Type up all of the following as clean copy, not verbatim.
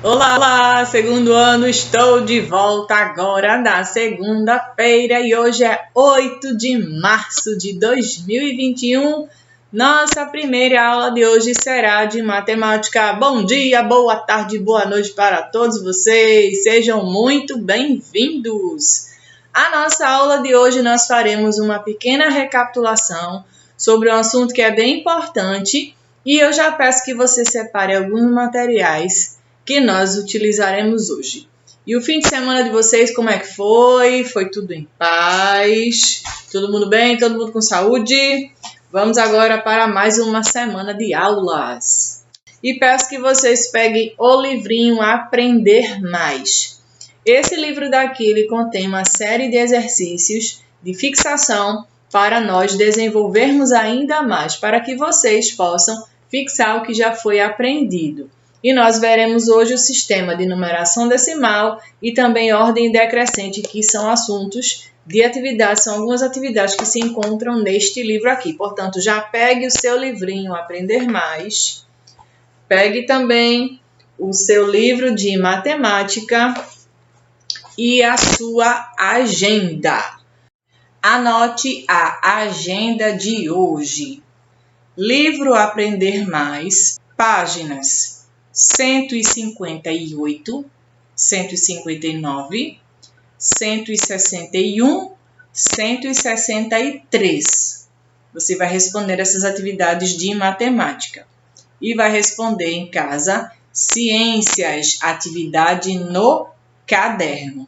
Olá, olá! Segundo ano, estou de volta agora na segunda-feira e hoje é 8 de março de 2021. Nossa primeira aula de hoje será de matemática. Bom dia, boa tarde, boa noite para todos vocês. Sejam muito bem-vindos. A nossa aula de hoje nós faremos uma pequena recapitulação sobre um assunto que é bem importante e eu já peço que você separe alguns materiais que nós utilizaremos hoje. E o fim de semana de vocês, como é que foi? Foi tudo em paz? Todo mundo bem? Todo mundo com saúde? Vamos agora para mais uma semana de aulas. E peço que vocês peguem o livrinho Aprender Mais. Esse livro daqui, ele contém uma série de exercícios de fixação para nós desenvolvermos ainda mais, para que vocês possam fixar o que já foi aprendido. E nós veremos hoje o sistema de numeração decimal e também ordem decrescente, que são assuntos de atividades, são algumas atividades que se encontram neste livro aqui. Portanto, já pegue o seu livrinho Aprender Mais, pegue também o seu livro de matemática e a sua agenda. Anote a agenda de hoje. Livro Aprender Mais, páginas 158, 159, 161, 163. Você vai responder essas atividades de matemática. E vai responder em casa ciências, atividade no caderno.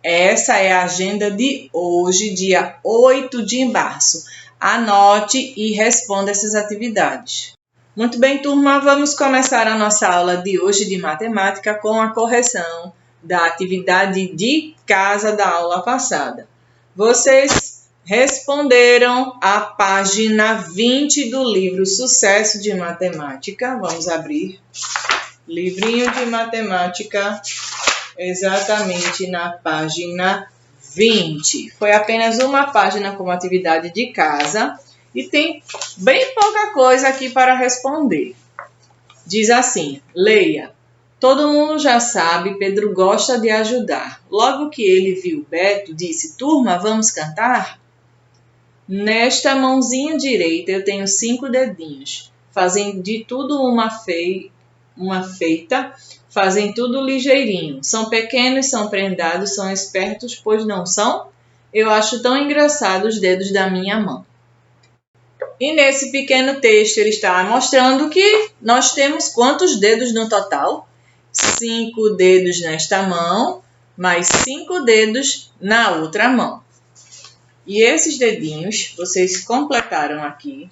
Essa é a agenda de hoje, dia 8 de março. Anote e responda essas atividades. Muito bem, turma, vamos começar a nossa aula de hoje de matemática com a correção da atividade de casa da aula passada. Vocês responderam a página 20 do livro Sucesso de Matemática. Vamos abrir livrinho de matemática exatamente na página 20. Foi apenas uma página como atividade de casa. E tem bem pouca coisa aqui para responder. Diz assim, leia. Todo mundo já sabe, Pedro gosta de ajudar. Logo que ele viu Beto, disse, turma, vamos cantar? Nesta mãozinha direita eu tenho 5 dedinhos. Fazem de tudo uma feita, fazem tudo ligeirinho. São pequenos, são prendados, são espertos, pois não são? Eu acho tão engraçado os dedos da minha mão. E nesse pequeno texto ele está mostrando que nós temos quantos dedos no total? 5 dedos nesta mão, mais 5 dedos na outra mão. E esses dedinhos, vocês completaram aqui.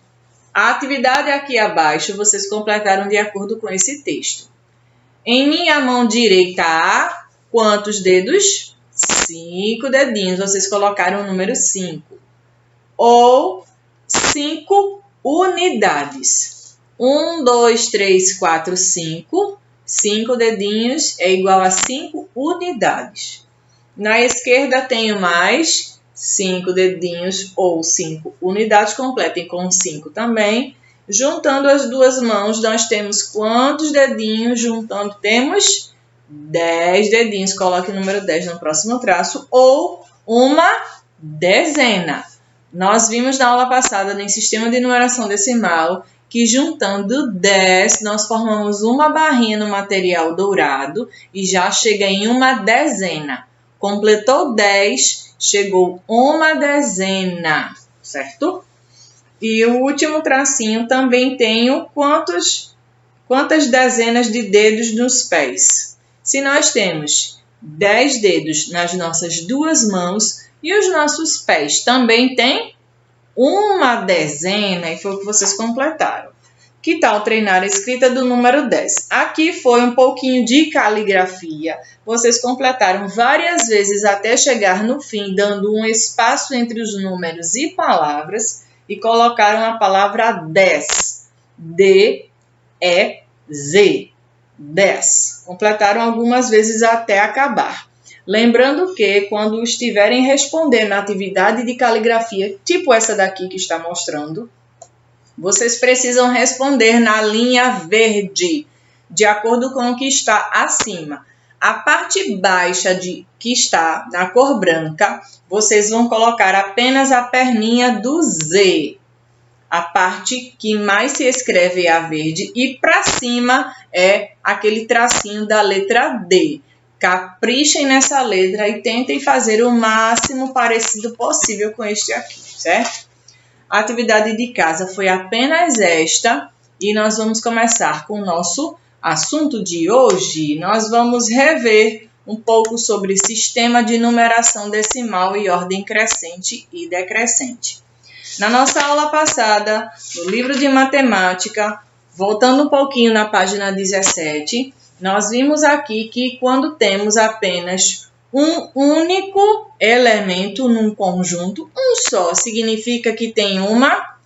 A atividade aqui abaixo, vocês completaram de acordo com esse texto. Em minha mão direita há quantos dedos? 5 dedinhos. Vocês colocaram o número 5. Ou 5 unidades. 1, 2, 3, 4, 5. 5 dedinhos é igual a 5 unidades. Na esquerda tenho mais 5 dedinhos ou 5 unidades. Completem com 5 também. Juntando as duas mãos, nós temos quantos dedinhos? Juntando, temos 10 dedinhos. Coloque o número 10 no próximo traço. Ou uma dezena. Nós vimos na aula passada, no sistema de numeração decimal, que juntando 10, nós formamos uma barrinha no material dourado e já chega em uma dezena. Completou 10, chegou uma dezena, certo? E o último tracinho também tenho quantas dezenas de dedos nos pés. Se nós temos 10 dedos nas nossas duas mãos, e os nossos pés também têm uma dezena, e foi o que vocês completaram. Que tal treinar a escrita do número 10? Aqui foi um pouquinho de caligrafia. Vocês completaram várias vezes até chegar no fim, dando um espaço entre os números e palavras, e colocaram a palavra 10. D-E-Z. 10. Completaram algumas vezes até acabar. Lembrando que, quando estiverem respondendo a atividade de caligrafia, tipo essa daqui que está mostrando, vocês precisam responder na linha verde, de acordo com o que está acima. A parte baixa que está na cor branca, vocês vão colocar apenas a perninha do Z. A parte que mais se escreve é a verde e para cima é aquele tracinho da letra D. Caprichem nessa letra e tentem fazer o máximo parecido possível com este aqui, certo? A atividade de casa foi apenas esta e nós vamos começar com o nosso assunto de hoje. Nós vamos rever um pouco sobre sistema de numeração decimal e ordem crescente e decrescente. Na nossa aula passada, no livro de matemática, voltando um pouquinho na página 17, nós vimos aqui que quando temos apenas um único elemento num conjunto, um só, significa que tem uma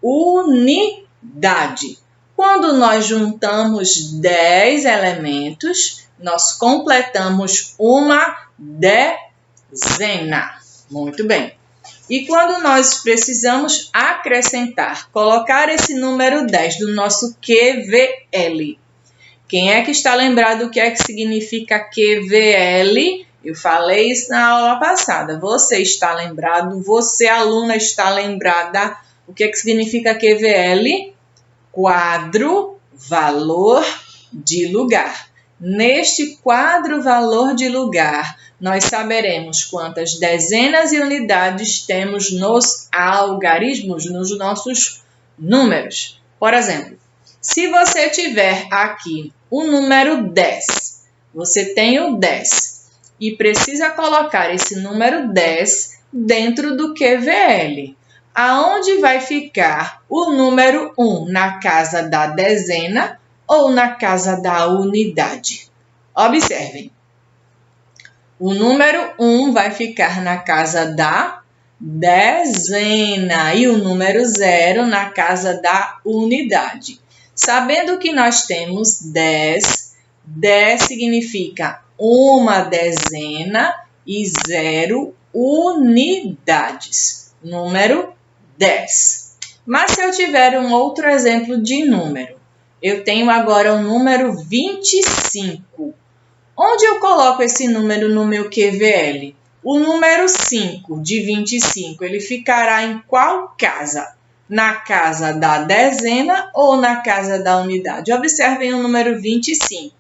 unidade. Quando nós juntamos 10 elementos, nós completamos uma dezena. Muito bem. E quando nós precisamos acrescentar, colocar esse número 10 do nosso QVL. Quem é que está lembrado do que é que significa QVL? Eu falei isso na aula passada. Você está lembrado? Você, aluna, está lembrada? O que é que significa QVL? Quadro valor de lugar. Neste quadro valor de lugar, nós saberemos quantas dezenas e unidades temos nos algarismos, nos nossos números. Por exemplo, se você tiver aqui o número 10, você tem o 10 e precisa colocar esse número 10 dentro do QVL. Aonde vai ficar o número 1? Na casa da dezena ou na casa da unidade? Observem. O número 1 vai ficar na casa da dezena e o número 0 na casa da unidade. Sabendo que nós temos 10, 10 significa uma dezena e 0 unidades. Número 10. Mas se eu tiver um outro exemplo de número, eu tenho agora o número 25. Onde eu coloco esse número no meu QVL? O número 5 de 25, ele ficará em qual casa? Na casa da dezena ou na casa da unidade? Observem o número 25.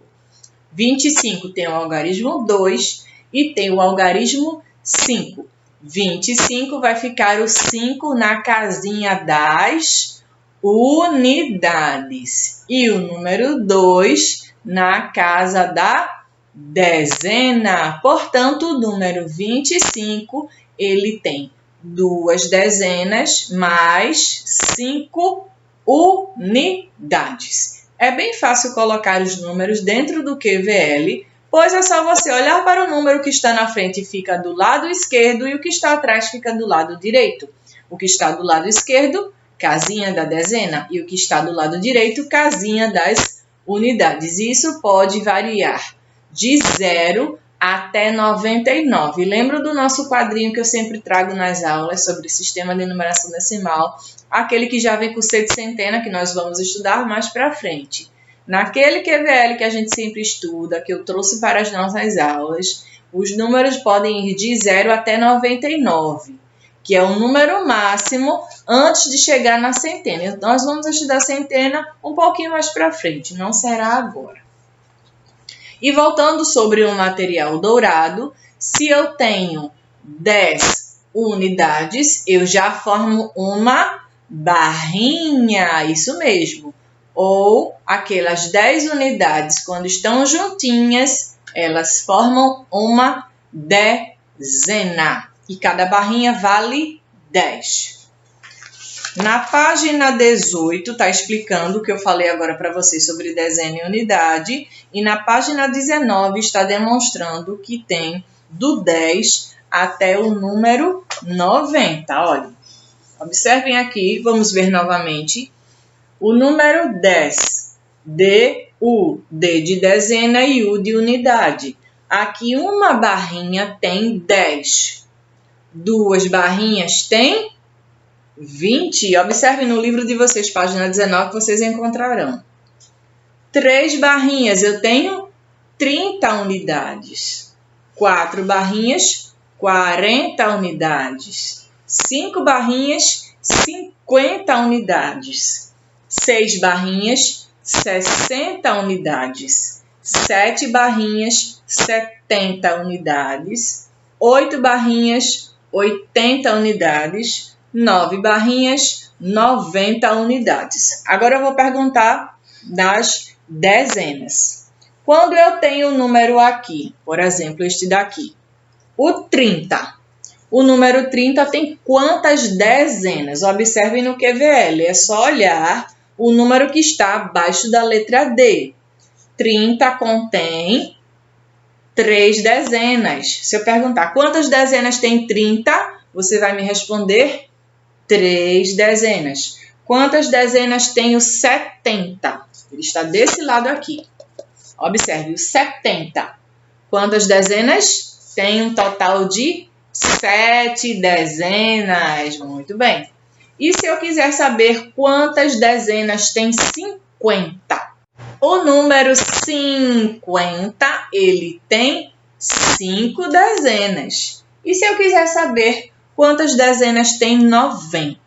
25 tem o algarismo 2 e tem o algarismo 5. 25 vai ficar o 5 na casinha das unidades. E o número 2 na casa da dezena. Portanto, o número 25, ele tem 2 dezenas mais 5 unidades. É bem fácil colocar os números dentro do QVL, pois é só você olhar para o número que está na frente e fica do lado esquerdo e o que está atrás fica do lado direito. O que está do lado esquerdo, casinha da dezena, e o que está do lado direito, casinha das unidades. Isso pode variar de 0 até 99. Lembra do nosso quadrinho que eu sempre trago nas aulas sobre sistema de numeração decimal, aquele que já vem com C de centena, que nós vamos estudar mais para frente. Naquele QVL que a gente sempre estuda, que eu trouxe para as nossas aulas, os números podem ir de 0 até 99, que é o número máximo antes de chegar na centena. Nós vamos estudar a centena um pouquinho mais para frente, não será agora. E voltando sobre o material dourado, se eu tenho 10 unidades, eu já formo uma barrinha, isso mesmo. Ou aquelas 10 unidades, quando estão juntinhas, elas formam uma dezena. E cada barrinha vale 10. Na página 18, está explicando o que eu falei agora para vocês sobre dezena e unidade. E na página 19, está demonstrando que tem do 10 até o número 90. Olha, observem aqui, vamos ver novamente. O número 10, D de dezena e U de unidade. Aqui uma barrinha tem 10. Duas barrinhas tem 20. Observem no livro de vocês, página 19, que vocês encontrarão. 3 barrinhas, eu tenho 30 unidades. 4 barrinhas, 40 unidades. 5 barrinhas, 50 unidades. 6 barrinhas, 60 unidades. 7 barrinhas, 70 unidades. 8 barrinhas, 80 unidades. 9 barrinhas, 90 unidades. Agora eu vou perguntar das dezenas. Quando eu tenho o número aqui, por exemplo, este daqui, o 30. O número 30 tem quantas dezenas? Observem no QVL, é só olhar o número que está abaixo da letra D. 30 contém 3 dezenas. Se eu perguntar quantas dezenas tem 30, você vai me responder 3 dezenas. Quantas dezenas tem o 70? Ele está desse lado aqui. Observe, o 70. Quantas dezenas? Tem um total de 7 dezenas. Muito bem. E se eu quiser saber quantas dezenas tem 50? O número 50, ele tem 5 dezenas. E se eu quiser saber quantas dezenas tem 90?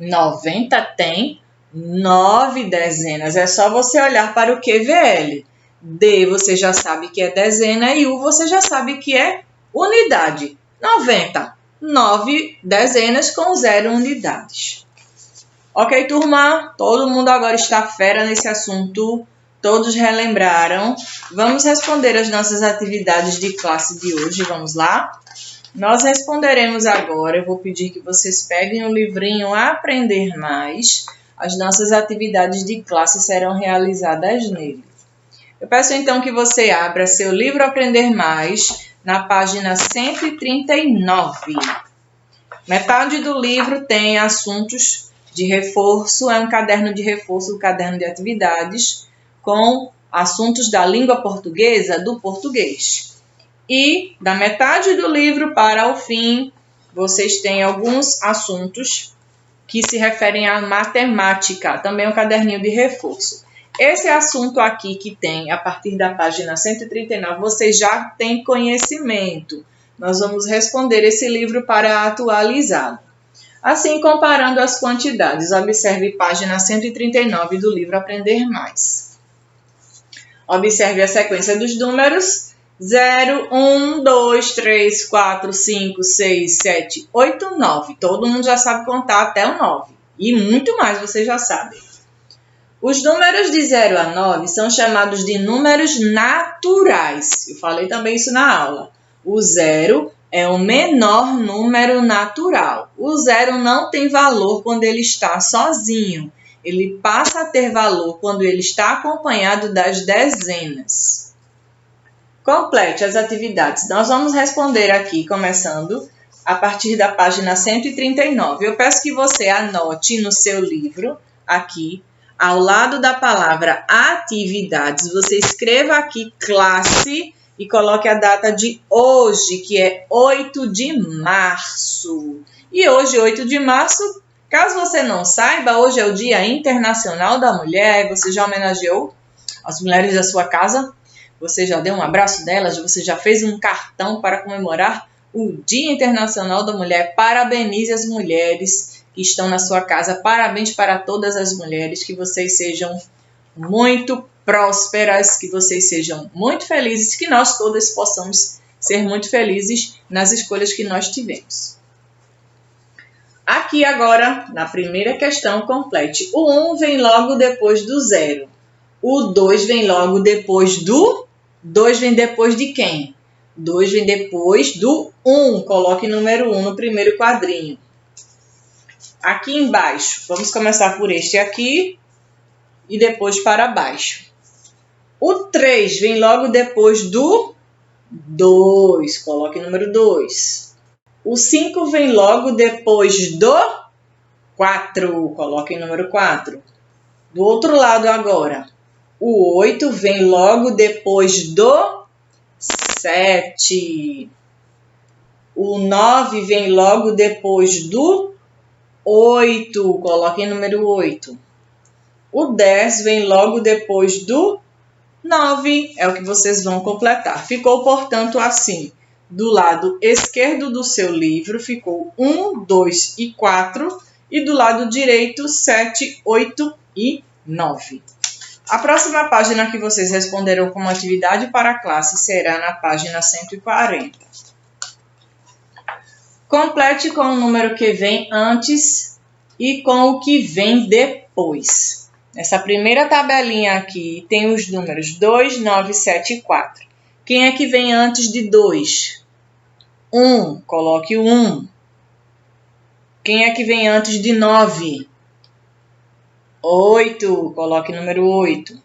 90 tem 9 dezenas. É só você olhar para o QVL. D você já sabe que é dezena e U você já sabe que é unidade. 90, 9 dezenas com 0 unidades. Ok, turma? Todo mundo agora está fera nesse assunto. Todos relembraram. Vamos responder as nossas atividades de classe de hoje. Vamos lá? Nós responderemos agora. Eu vou pedir que vocês peguem o livrinho Aprender Mais. As nossas atividades de classe serão realizadas nele. Eu peço então que você abra seu livro Aprender Mais na página 139. Metade do livro tem assuntos de reforço, é um caderno de reforço, um caderno de atividades, com assuntos da língua portuguesa, do português. E da metade do livro para o fim, vocês têm alguns assuntos que se referem à matemática, também um caderninho de reforço. Esse assunto aqui que tem, a partir da página 139, vocês já têm conhecimento. Nós vamos responder esse livro para atualizá-lo. Assim, comparando as quantidades, observe página 139 do livro Aprender Mais. Observe a sequência dos números 0, 1, 2, 3, 4, 5, 6, 7, 8, 9. Todo mundo já sabe contar até o 9. E muito mais vocês já sabem. Os números de 0 a 9 são chamados de números naturais. Eu falei também isso na aula. O 0 é o menor número natural. O 0 não tem valor quando ele está sozinho. Ele passa a ter valor quando ele está acompanhado das dezenas. Complete as atividades. Nós vamos responder aqui, começando a partir da página 139. Eu peço que você anote no seu livro, aqui, ao lado da palavra atividades, você escreva aqui classe e coloque a data de hoje, que é 8 de março. E hoje, 8 de março, caso você não saiba, hoje é o Dia Internacional da Mulher. Você já homenageou as mulheres da sua casa? Você já deu um abraço delas? Você já fez um cartão para comemorar o Dia Internacional da Mulher? Parabenize as mulheres que estão na sua casa. Parabéns para todas as mulheres, que vocês sejam muito prósperas, que vocês sejam muito felizes, que nós todas possamos ser muito felizes nas escolhas que nós tivemos. Aqui agora, na primeira questão, complete. O 1 vem logo depois do 0. O 2 vem logo depois do... 2 vem depois de quem? 2 vem depois do 1. Coloque o número 1 no primeiro quadrinho. Aqui embaixo, vamos começar por este aqui e depois para baixo. O 3 vem logo depois do 2, coloque o número 2. O 5 vem logo depois do 4, coloque o número 4. Do outro lado agora, o 8 vem logo depois do 7. O 9 vem logo depois do 8, coloque o número 8. O 10 vem logo depois do 9 é o que vocês vão completar. Ficou, portanto, assim. Do lado esquerdo do seu livro ficou 1, 2 e 4. E do lado direito, 7, 8 e 9. A próxima página que vocês responderão como atividade para a classe será na página 140. Complete com o número que vem antes e com o que vem depois. Nessa primeira tabelinha aqui tem os números 2, 9, 7 e 4. Quem é que vem antes de 2? 1, coloque o 1. Quem é que vem antes de 9? 8, coloque o número 8.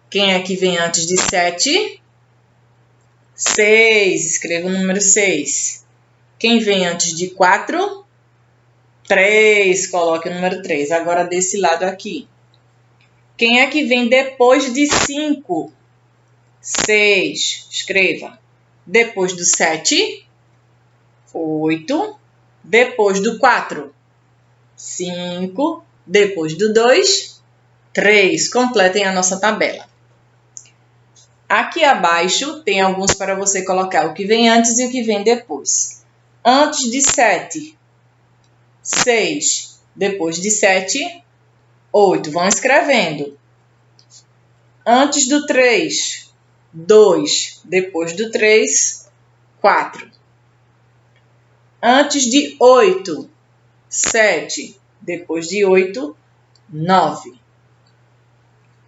Quem é que vem antes de 7? 6, escreva o número 6. Quem vem antes de 4? 3, coloque o número 3. Agora desse lado aqui. Quem é que vem depois de 5? 6, escreva. Depois do 7? 8. Depois do 4? 5. Depois do 2? 3. Completem a nossa tabela. Aqui abaixo tem alguns para você colocar o que vem antes e o que vem depois. Antes de 7, 6. Depois de 7, 8. Vão escrevendo. Antes do 3, 2. Depois do 3, 4. Antes de 8, 7. Depois de 8, 9.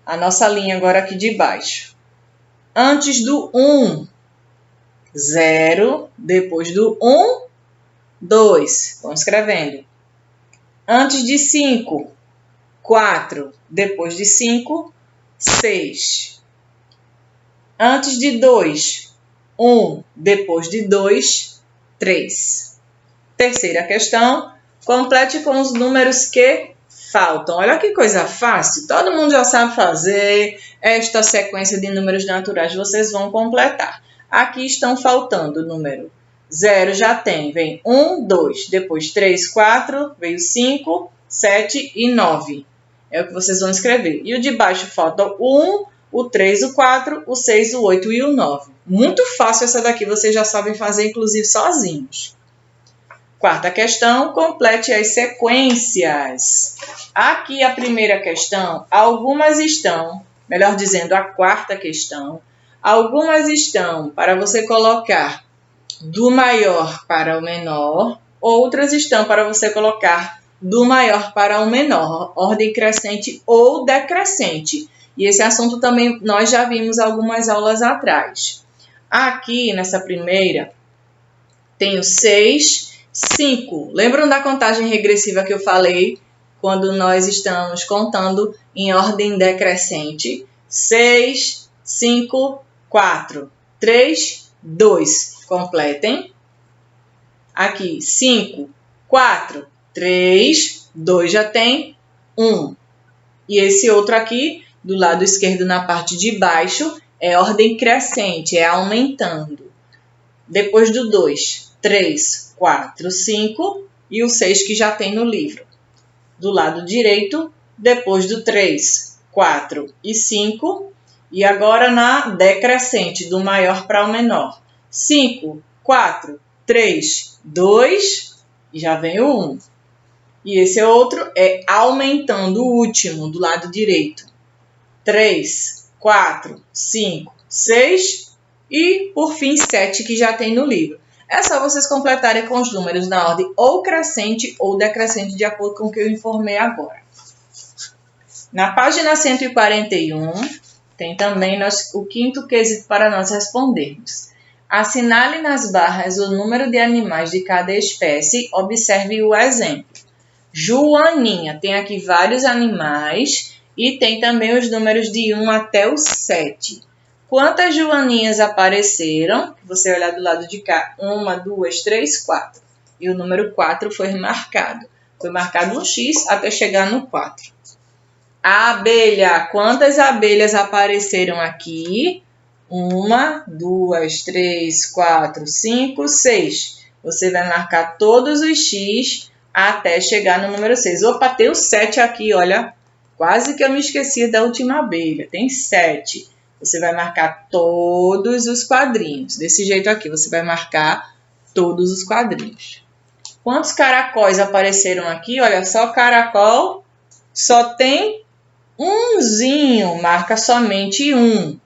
A nossa linha agora aqui de baixo. Antes do 1, 0. Depois do 1, 2. Vão escrevendo. Antes de 5, 4. Depois de 5, 6. Antes de 2, 1. Depois de 2, 3. Terceira questão. Complete com os números que faltam. Olha que coisa fácil. Todo mundo já sabe fazer esta sequência de números naturais. Vocês vão completar. Aqui estão faltando o número 0, já tem. Vem 1, 2. Depois 3, 4. Veio 5, 7 e 9. É o que vocês vão escrever. E o de baixo falta o 1, o 3, o 4, o 6, o 8 e o 9. Muito fácil essa daqui. Vocês já sabem fazer, inclusive, sozinhos. Quarta questão, complete as sequências. Aqui a primeira questão, algumas estão, melhor dizendo, a quarta questão, algumas estão para você colocar do maior para o menor, outras estão para você colocar do maior para o menor, ordem crescente ou decrescente. E esse assunto também nós já vimos algumas aulas atrás. Aqui nessa primeira, tem o 6, 5. Lembram da contagem regressiva que eu falei quando nós estamos contando em ordem decrescente? 6, 5, 4, 3, 2. Completem. Aqui, 5, 4, 3, 2 já tem 1. E esse outro aqui, do lado esquerdo na parte de baixo, é ordem crescente, é aumentando. Depois do 2, 3, 4, 5 e o 6 que já tem no livro. Do lado direito, depois do 3, 4 e 5. E agora na decrescente, do maior para o menor. 5, 4, 3, 2 e já vem o 1. E esse outro é aumentando o último, do lado direito. 3, 4, 5, 6 e, por fim, 7 que já tem no livro. É só vocês completarem com os números na ordem ou crescente ou decrescente, de acordo com o que eu informei agora. Na página 141, tem também o quinto quesito para nós respondermos. Assinale nas barras o número de animais de cada espécie. Observe o exemplo. Joaninha, tem aqui vários animais e tem também os números de 1 até o 7. Quantas joaninhas apareceram? Você olhar do lado de cá. 1, 2, 3, 4. E o número 4 foi marcado. Foi marcado um X até chegar no 4. A abelha. Quantas abelhas apareceram aqui? 1, 2, 3, 4, 5, 6. Você vai marcar todos os X até chegar no número 6. Opa, tem o 7 aqui, olha. Quase que eu me esqueci da última abelha. Tem 7. Você vai marcar todos os quadrinhos. Desse jeito aqui, você vai marcar todos os quadrinhos. Quantos caracóis apareceram aqui? Olha só, caracol só tem umzinho, marca somente um.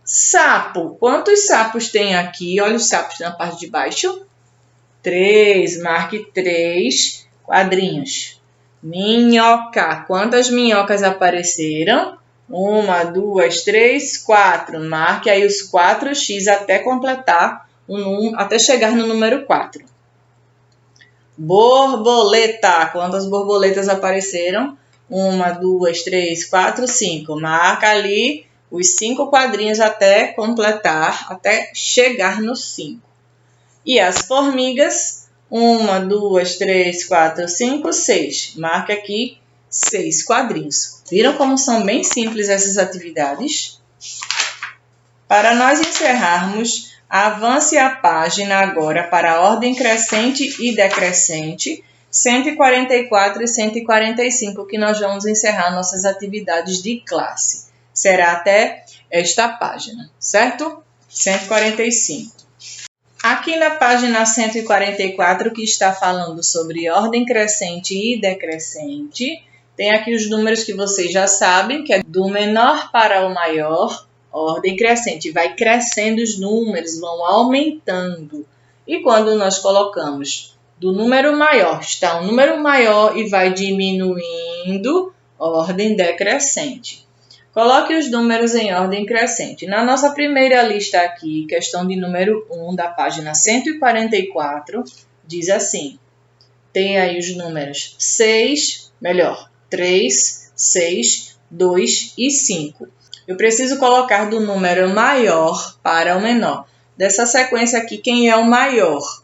Sapo, quantos sapos tem aqui? Olha os sapos na parte de baixo. 3, marque 3 quadrinhos. Minhoca, quantas minhocas apareceram? 1, 2, 3, 4. Marque aí os 4x até completar, até chegar no número 4. Borboleta, quantas borboletas apareceram? 1, 2, 3, 4, 5. Marca ali os 5 quadrinhos até completar, até chegar no 5. E as formigas, 1, 2, 3, 4, 5, 6. Marque aqui 6 quadrinhos. Viram como são bem simples essas atividades? Para nós encerrarmos, avance a página agora para a ordem crescente e decrescente, 144 e 145, que nós vamos encerrar nossas atividades de classe. Será até esta página, certo? 145. Aqui na página 144, que está falando sobre ordem crescente e decrescente, tem aqui os números que vocês já sabem, que é do menor para o maior, ordem crescente. Vai crescendo os números, vão aumentando. E quando nós colocamos do número maior, está um número maior e vai diminuindo, ordem decrescente. Coloque os números em ordem crescente. Na nossa primeira lista aqui, questão de número 1 da página 144, diz assim, tem aí os números 3, 6, 2 e 5. Eu preciso colocar do número maior para o menor. Dessa sequência aqui, quem é o maior?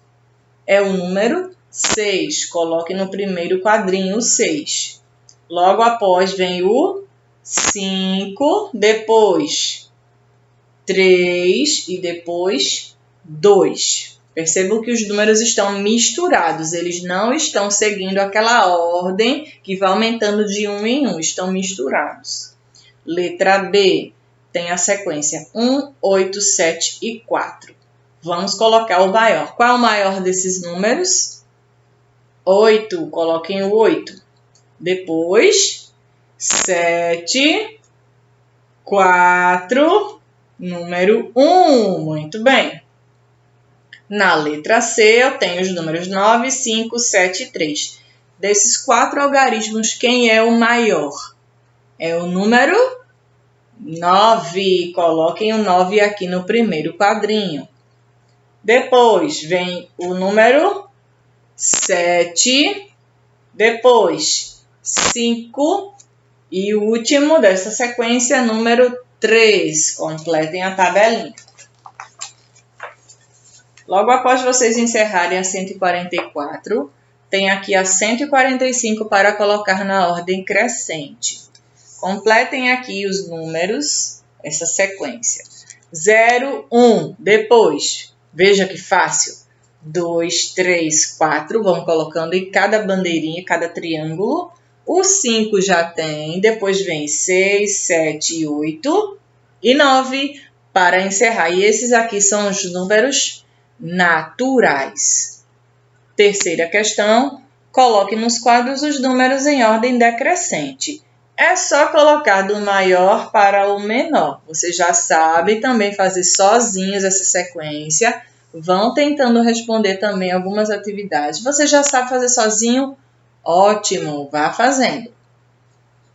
É o número 6. Coloque no primeiro quadrinho o 6. Logo após vem o 5, depois 3 e depois 2. Percebam que os números estão misturados, eles não estão seguindo aquela ordem que vai aumentando de 1 em 1, estão misturados. Letra B tem a sequência 1, 8, 7 e 4. Vamos colocar o maior. Qual é o maior desses números? 8, coloquem o 8. Depois 7, 4, número 1. Muito bem. Na letra C, eu tenho os números 9, 5, 7 e 3. Desses 4 algarismos, quem é o maior? É o número 9. Coloquem o 9 aqui no primeiro quadrinho. Depois vem o número 7. Depois 5. E o último dessa sequência, número 3. Completem a tabelinha. Logo após vocês encerrarem a 144, tem aqui a 145 para colocar na ordem crescente. Completem aqui os números, essa sequência. 0, 1. Depois, veja que fácil. 2, 3, 4. Vamos colocando em cada bandeirinha, cada triângulo. O 5 já tem, depois vem 6, 7, 8 e 9 para encerrar. E esses aqui são os números naturais. Terceira questão, coloque nos quadros os números em ordem decrescente. É só colocar do maior para o menor. Você já sabe também fazer sozinhos essa sequência. Vão tentando responder também algumas atividades. Você já sabe fazer sozinho? Ótimo, vá fazendo.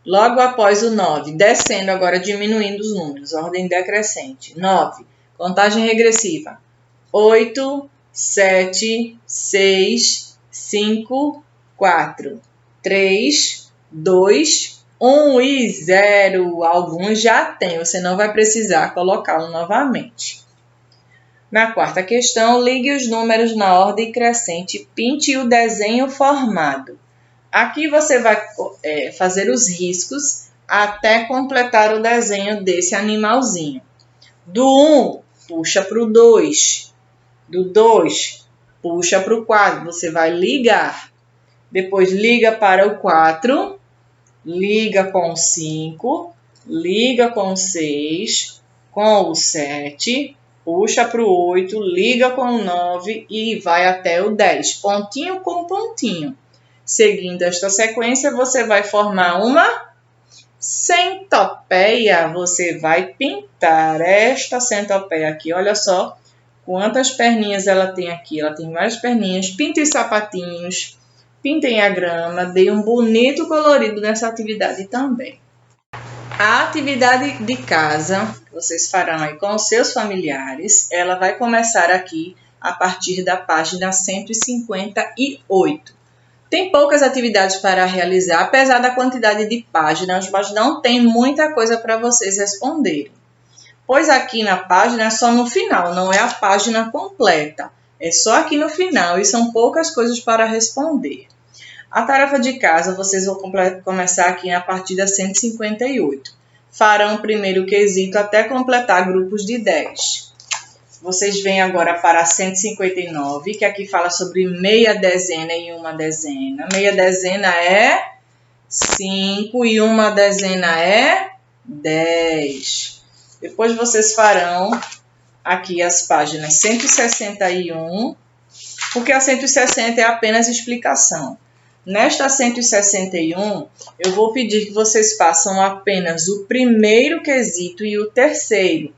Logo após o 9, descendo agora, diminuindo os números, ordem decrescente. 9, contagem regressiva. 8, 7, 6, 5, 4, 3, 2, 1 e 0. Alguns já tem, você não vai precisar colocá-lo novamente. Na quarta questão, ligue os números na ordem crescente e pinte o desenho formado. Aqui você vai fazer os riscos até completar o desenho desse animalzinho. Do 1, puxa para o 2. Do 2, puxa para o 4. Você vai ligar. Depois liga para o 4. Liga com o 5. liga com o 6, com o 7, puxa para o 8, liga com o 9 e vai até o 10, pontinho com pontinho. Seguindo esta sequência, você vai formar uma centopeia. Você vai pintar esta centopeia aqui. Olha só quantas perninhas ela tem aqui. Ela tem várias perninhas. Pintem sapatinhos, pintem a grama. Dê um bonito colorido nessa atividade também. A atividade de casa que vocês farão aí com os seus familiares, ela vai começar aqui a partir da página 158. Tem poucas atividades para realizar, apesar da quantidade de páginas, mas não tem muita coisa para vocês responderem. Pois aqui na página é só no final, não é a página completa. É só aqui no final e são poucas coisas para responder. A tarefa de casa vocês vão começar aqui a partir da 158. Farão o primeiro quesito até completar grupos de 10. Vocês vêm agora para a 159, que aqui fala sobre meia dezena e uma dezena. Meia dezena é 5 e uma dezena é 10. Depois vocês farão aqui as páginas 161, porque a 160 é apenas explicação. Nesta 161, eu vou pedir que vocês façam apenas o primeiro quesito e o terceiro,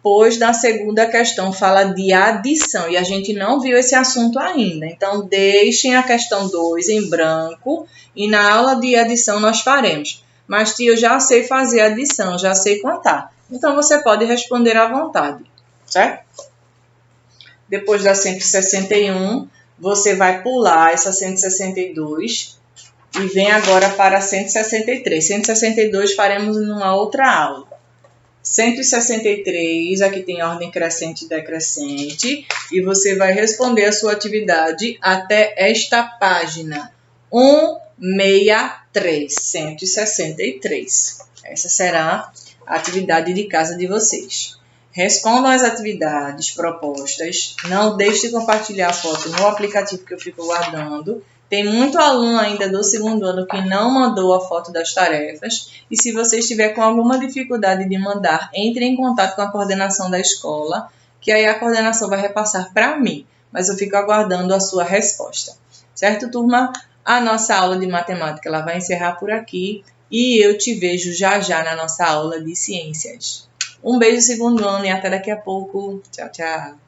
pois na segunda questão fala de adição e a gente não viu esse assunto ainda. Então, deixem a questão 2 em branco e na aula de adição nós faremos. Mas, tia, eu já sei fazer adição, já sei contar. Então, você pode responder à vontade, certo? Depois da 161, você vai pular essa 162 e vem agora para a 163. 162 faremos numa outra aula. 163, aqui tem ordem crescente e decrescente, e você vai responder a sua atividade até esta página, 163, 163. Essa será a atividade de casa de vocês. Respondam as atividades propostas, não deixe de compartilhar a foto no aplicativo que eu fico guardando. Tem muito aluno ainda do segundo ano que não mandou a foto das tarefas. E se você estiver com alguma dificuldade de mandar, entre em contato com a coordenação da escola, que aí a coordenação vai repassar para mim. Mas eu fico aguardando a sua resposta. Certo, turma? A nossa aula de matemática ela vai encerrar por aqui. E eu te vejo já já na nossa aula de ciências. Um beijo segundo ano e até daqui a pouco. Tchau, tchau.